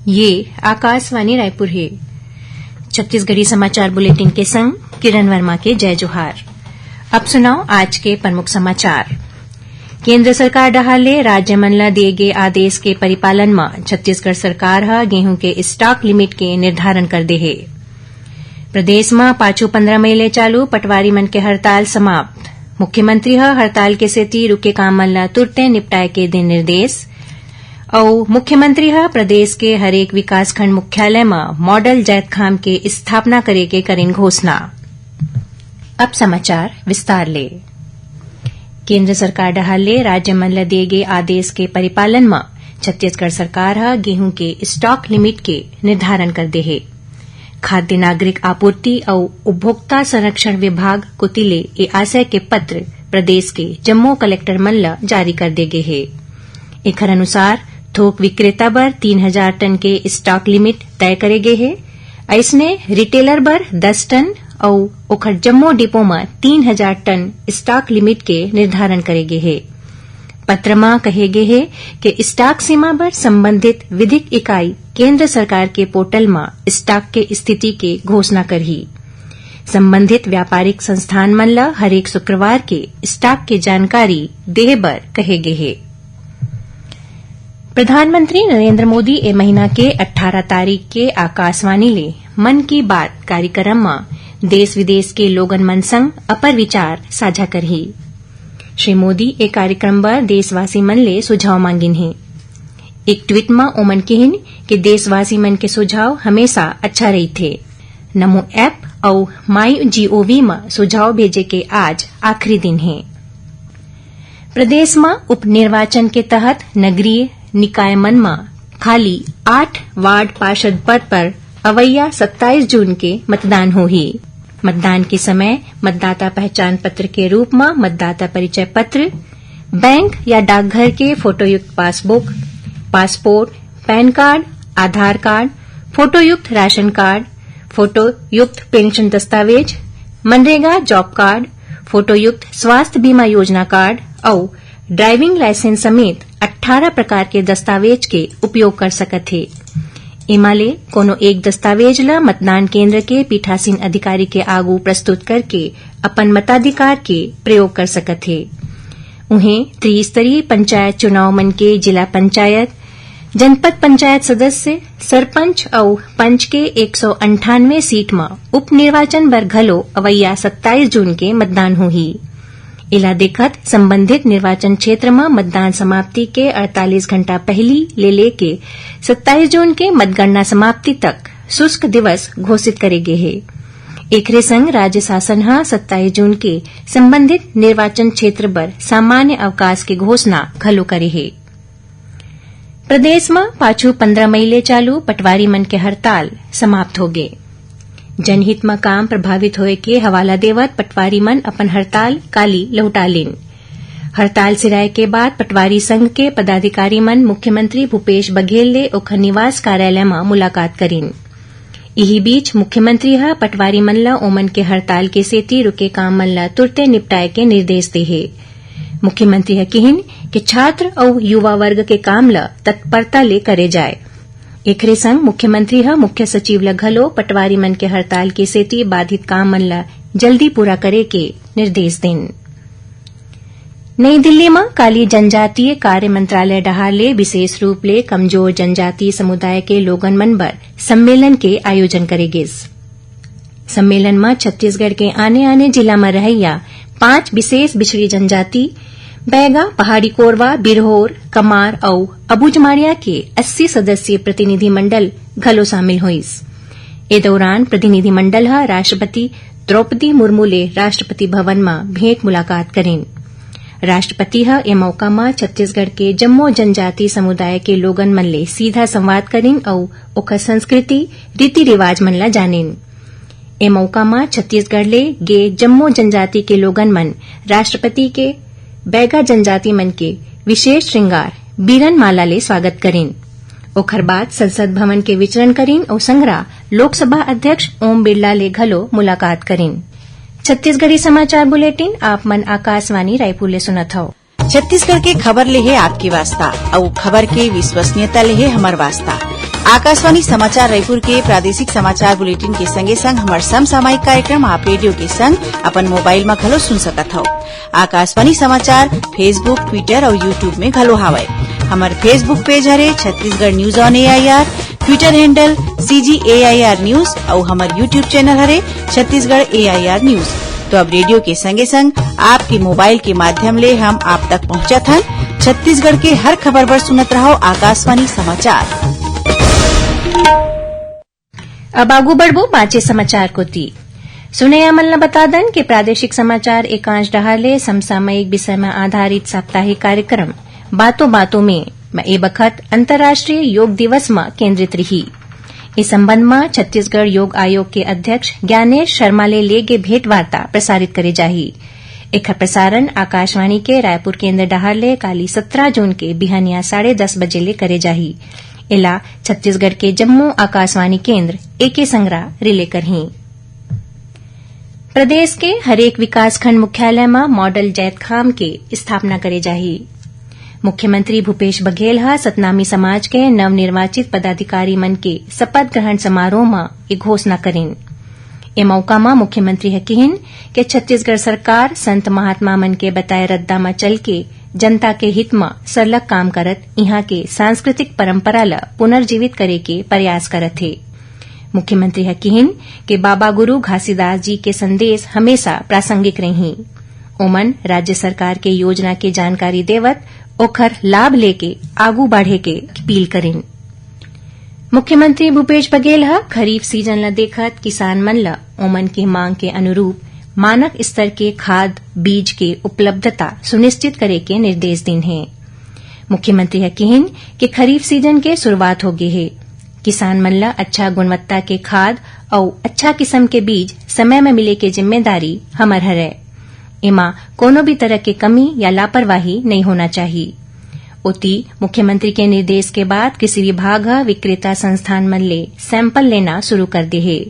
ये आकाशवाणी रायपुर है। छत्तीसगढ़ी समाचार बुलेटिन के संग किरण वर्मा के जय जोहार। अब सुनाओ आज के प्रमुख समाचार। केंद्र सरकार डहाले राज्य मन ल दिए गए आदेश के परिपालन में छत्तीसगढ़ सरकार ह गेहूं के स्टॉक लिमिट के निर्धारण कर दे है। प्रदेश में पाछू 15 मई ले चालू पटवारी मन के हड़ताल समाप्त। मुख्यमंत्री ह हड़ताल के सेती रुके काम मन ल तुरते निपटाए के दे निर्देश। और मुख्यमंत्री ह प्रदेश के हरेक विकासखंड मुख्यालय में मॉडल जैतखाम के स्थापना करे के करेन घोषणा। अब समाचार विस्तार ले। केंद्र सरकार डहाले राज्य मन ल दिए गए आदेश के परिपालन में छत्तीसगढ़ सरकार ह गेहूं के स्टॉक लिमिट के निर्धारण कर दे है। खाद्य नागरिक आपूर्ति और उपभोक्ता संरक्षण विभाग को तिले ए आशय के पत्र प्रदेश के जम्मू कलेक्टर मन ल जारी कर दे गए है। एखर अनुसार थोक विक्रेता बर 3000 टन के स्टॉक लिमिट तय करे गए है। ऐसने रिटेलर बर 10 टन और ओखर जम्मू डिपो में 3000 टन स्टॉक लिमिट के निर्धारण करे गए है। पत्र में कहे गए है कि स्टॉक सीमा बर संबंधित विधिक इकाई केंद्र सरकार के पोर्टल में स्टॉक के स्थिति के घोषणा करही। संबंधित व्यापारिक संस्थान मन ल हरेक शुक्रवार के स्टॉक के जानकारी देहे बर कहे गए है। प्रधानमंत्री नरेंद्र मोदी ए महीना के 18 तारीख के आकाशवाणी ले मन की बात कार्यक्रम में देश विदेश के लोगन मन संग अपन विचार साझा करही। श्री मोदी ए कार्यक्रम बर देशवासी मन ले सुझाव मांगिन है। एक ट्वीट में ओमन कहिन कि देशवासी मन के सुझाव हमेशा अच्छा रही थे। नमो ऐप और MyGov में सुझाव भेजे के आज आखिरी दिन है। प्रदेश में उप निर्वाचन के तहत नगरीय निकाय मन में खाली 8 वार्ड पार्षद पद पर अवैया 27 जून के मतदान होही। मतदान के समय मतदाता पहचान पत्र के रूप में मतदाता परिचय पत्र, बैंक या डाकघर के फोटोयुक्त पासबुक, पासपोर्ट, पैन कार्ड, आधार कार्ड, फोटोयुक्त राशन कार्ड, फोटोयुक्त पेंशन दस्तावेज, मनरेगा जॉब कार्ड, फोटोयुक्त स्वास्थ्य बीमा योजना कार्ड और ड्राइविंग लाइसेंस समेत 18 प्रकार के दस्तावेज के उपयोग कर सकत है। इमाले कोनो एक दस्तावेज ला मतदान केंद्र के पीठासीन अधिकारी के आगू प्रस्तुत करके अपन मताधिकार के प्रयोग कर सकत है। उन्हें त्रिस्तरीय पंचायत चुनाव मन के जिला पंचायत, जनपद पंचायत सदस्य, सरपंच और पंच के 198 सीट में उप निर्वाचन बर घलो अवैया 27 जून के मतदान होही। इला देखत संबंधित निर्वाचन क्षेत्र में मतदान समाप्ति के 48 घंटा पहली ले लेके 27 जून के मतगणना समाप्ति तक शुष्क दिवस घोषित करे गए है। एकरे संग राज्य शासन ह 27 जून के संबंधित निर्वाचन क्षेत्र बर सामान्य अवकाश के घोषणा घलो करे है। प्रदेश में पाछू 15 मई ले चालू पटवारी मन के हड़ताल समाप्त हो गए। जनहित में काम प्रभावित होए के हवाला देवत पटवारी मन अपन हड़ताल काली लौटा लेन। हड़ताल सिराए के बाद पटवारी संघ के पदाधिकारी मन मुख्यमंत्री भूपेश बघेल ले ओखर निवास कार्यालय में मुलाकात करीन। इही बीच मुख्यमंत्री ह पटवारी मन ल ओमन के हड़ताल के सेती रुके काम मन ल तुरते निपटाए के निर्देश दे है। मुख्यमंत्री ह कहिन कि छात्र और युवा वर्ग के काम ल तत्परता ले करे जाए। एकरे संग मुख्यमंत्री ह मुख्य सचिव ल घलो पटवारी मन के हड़ताल के सेती बाधित काम मन ल जल्दी पूरा करे के निर्देश देन। नई दिल्ली में काली जनजातीय कार्य मंत्रालय डहाले विशेष रूप ले कमजोर जनजातीय समुदाय के लोगन मन बर सम्मेलन के आयोजन करे गिस। सम्मेलन में छत्तीसगढ़ के आने आने जिला में रहैया 5 विशेष बिछड़ी जनजाति बैगा, पहाड़ी कोरवा, बिरहोर, कमार और अबूझमाड़िया के 80 सदस्यीय प्रतिनिधि मंडल घलो शामिल होइस। ए दौरान प्रतिनिधि मंडल ह राष्ट्रपति द्रौपदी मुर्मू ले राष्ट्रपति भवन में भेंट मुलाकात करेन। राष्ट्रपति ह ए मौका में छत्तीसगढ़ के जम्मो जनजाति समुदाय के लोगन मन ले सीधा संवाद करेन और ओकर संस्कृति, रीति रिवाज मन ला जानेन। ए मौका में छत्तीसगढ़ ले गे जम्मो जनजाति के लोगन मन राष्ट्रपति के बैगा जनजाति मन के विशेष श्रृंगार बीरन माला ले स्वागत करेन। ओखर बाद संसद भवन के विचरण करेन और संगरा लोकसभा अध्यक्ष ओम बिरला ले घलो मुलाकात करेन। छत्तीसगढ़ी समाचार बुलेटिन आप मन आकाशवाणी रायपुर ले सुनत हव। छत्तीसगढ़ के खबर ले है आपकी वास्ता और खबर के विश्वसनीयता ले है हमार वास्ता। आकाशवाणी समाचार रायपुर के प्रादेशिक समाचार बुलेटिन के संगे संग हमार समसामयिक कार्यक्रम आप रेडियो के संग अपन मोबाइल में घलो सुन सकत हव। आकाशवाणी समाचार फेसबुक, ट्विटर और यूट्यूब में घलो हावय। हमार फेसबुक पेज हरे Chhattisgarh news on AIR, Twitter handle CGAIR news और हमार यूट्यूब चैनल हरे छत्तीसगढ़ AIR न्यूज। तो अब रेडियो के संगे संग आपके मोबाइल के माध्यम ले हम आप तक पहुंचत हन। छत्तीसगढ़ के हर खबर पर सुनत रहो आकाशवाणी समाचार। अब आगू बढ़बो बाचे समाचार को ती सुने अमल न बता दन के प्रादेशिक समाचार एकांश डहाले समसामयिक विषय में आधारित साप्ताहिक कार्यक्रम बातों बातों में ए बखत अंतर्राष्ट्रीय योग दिवस में केंद्रित रही। इस संबंध में छत्तीसगढ़ योग आयोग के अध्यक्ष ज्ञानेश शर्मा ले गे भेंट वार्ता प्रसारित करे जाही। एकर प्रसारण आकाशवाणी के रायपुर केंद्र डहार ले काली 17 जून के बिहानिया 10:30 बजे ले करे जाही। एला छत्तीसगढ़ के जम्मू आकाशवाणी केंद्र एके संगरा रिले करही। प्रदेश के हरेक विकासखंड मुख्यालय में मॉडल जैतखाम के स्थापना करे जाही। मुख्यमंत्री भूपेश बघेल हा सतनामी समाज के नवनिर्वाचित पदाधिकारी मन के शपथ ग्रहण समारोह में ये घोषणा करेन। ए मौका में मुख्यमंत्री कहिन कि छत्तीसगढ़ सरकार संत महात्मा मन के बताए रद्दा में चल के जनता के हित में सरलग काम करत इहां के सांस्कृतिक परंपरा ल पुनर्जीवित करे के प्रयास करत हे। मुख्यमंत्री कहिन कि बाबा गुरु घासीदास जी के संदेश हमेशा प्रासंगिक रही। ओमन राज्य सरकार के योजना के जानकारी देवत ओखर लाभ लेके आगू बढ़े के अपील करेन। मुख्यमंत्री भूपेश बघेल खरीफ सीजन ल देखत किसान मन ल ओमन के मांग के अनुरूप मानक स्तर के खाद बीज के उपलब्धता सुनिश्चित करे के निर्देश दिन है। मुख्यमंत्री कहिन कि खरीफ सीजन के शुरुआत हो गई है। किसान मन ल अच्छा गुणवत्ता के खाद और अच्छा किस्म के बीज समय में मिले के जिम्मेदारी हमर हरे। एमा कोनो भी तरह के कमी या लापरवाही नहीं होना चाहिए। उती मुख्यमंत्री के निर्देश के बाद कृषि विभाग विक्रेता संस्थान मन ले सैंपल लेना शुरू कर दे है।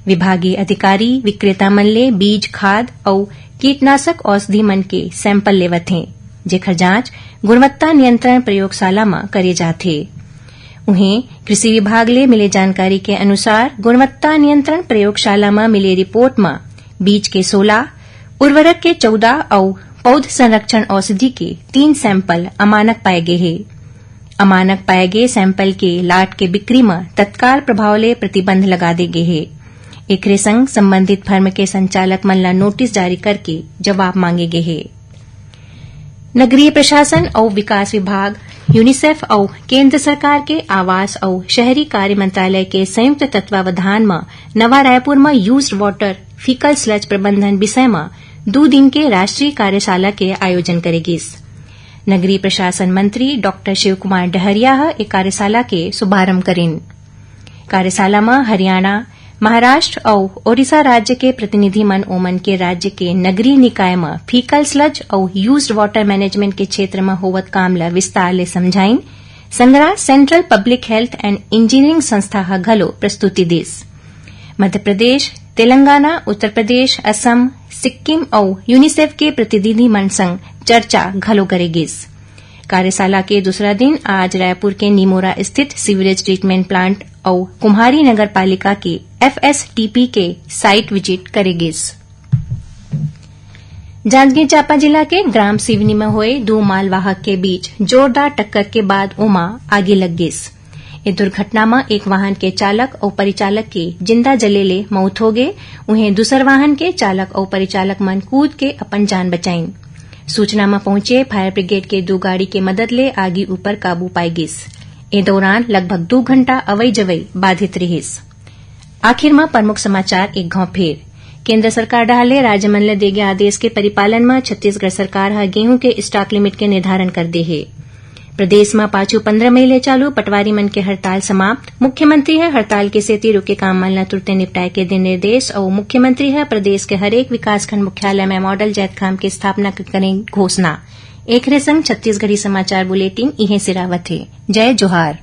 विभागीय अधिकारी विक्रेता मन ले बीज, खाद और कीटनाशक औषधि मन के सैंपल लेवत हैं, जेकर जांच गुणवत्ता नियंत्रण प्रयोगशाला में करे जाथे। उन्हें कृषि विभाग ले मिले जानकारी के अनुसार गुणवत्ता नियंत्रण प्रयोगशाला में मिले रिपोर्ट में बीज के 16, उर्वरक के 14 और पौध संरक्षण औषधि के 3 सैंपल अमानक पाए गए हैं। अमानक पाए गए सैंपल के लाट के बिक्री में तत्काल प्रभाव ले प्रतिबंध लगा दे गए है। एकरे संग संबंधित फर्म के संचालक मन ला नोटिस जारी करके जवाब मांगे गए है। नगरीय प्रशासन और विकास विभाग, यूनिसेफ और केंद्र सरकार के आवास और शहरी कार्य मंत्रालय के संयुक्त तत्वावधान में नवा रायपुर में यूज्ड वाटर फीकल स्लज प्रबंधन विषय में 2 दिन के राष्ट्रीय कार्यशाला के आयोजन करेगी। नगरीय प्रशासन मंत्री डॉ शिव कुमार डहरिया एक कार्यशाला के शुभारंभ करें। कार्यशाला में हरियाणा, महाराष्ट्र और ओडिशा राज्य के प्रतिनिधि मन ओमन के राज्य के नगरीय निकाय में फीकल स्लज और यूज्ड वाटर मैनेजमेंट के क्षेत्र में होवत काम ला विस्तार ले समझाइन। संगरा central public health and engineering संस्था हा घलो प्रस्तुति देस। मध्य प्रदेश, तेलंगाना, उत्तर प्रदेश, असम, सिक्किम और यूनिसेफ के प्रतिनिधि मन संग चर्चा घलो करेगीस। कार्यशाला के दूसरा दिन आज रायपुर के निमोरा स्थित सीवरेज ट्रीटमेंट प्लांट और कुम्हारी नगर पालिका के FSTP के साइट विजिट करेगीस। जांजगीर चांपा जिला के ग्राम सिवनी में हुए 2 मालवाहक के बीच जोरदार टक्कर के बाद ओमा आगे लग गईस। इस दुर्घटना में एक वाहन के चालक और परिचालक के जिंदा जलेले मौत हो गए। उन्हें दूसर वाहन के चालक और परिचालक मन कूद के अपन जान बचाइन। सूचना में पहुंचे फायर ब्रिगेड के 2 गाड़ी के मदद ले आगी ऊपर काबू पाई गईस। ए दौरान लगभग 2 घंटा अवई जवई बाधित रहीस। आखिर में प्रमुख समाचार एक घाव फेर। केंद्र सरकार डाले राज्य मन ले दे गए आदेश के परिपालन में छत्तीसगढ़ सरकार हा गेहूं के स्टॉक लिमिट के निर्धारण कर दे है। प्रदेश में पाछू 15 मई ले चालू पटवारी मन के हड़ताल समाप्त। मुख्यमंत्री है हड़ताल के सेती रुके काम मन ला तुरते निपटाए के दिन निर्देश और मुख्यमंत्री है प्रदेश के हरेक विकासखंड मुख्यालय में मॉडल जैतखाम की स्थापना करें घोषणा। एकरे संग छत्तीसगढ़ी समाचार बुलेटिन इहे सिरावत है। जय जोहार।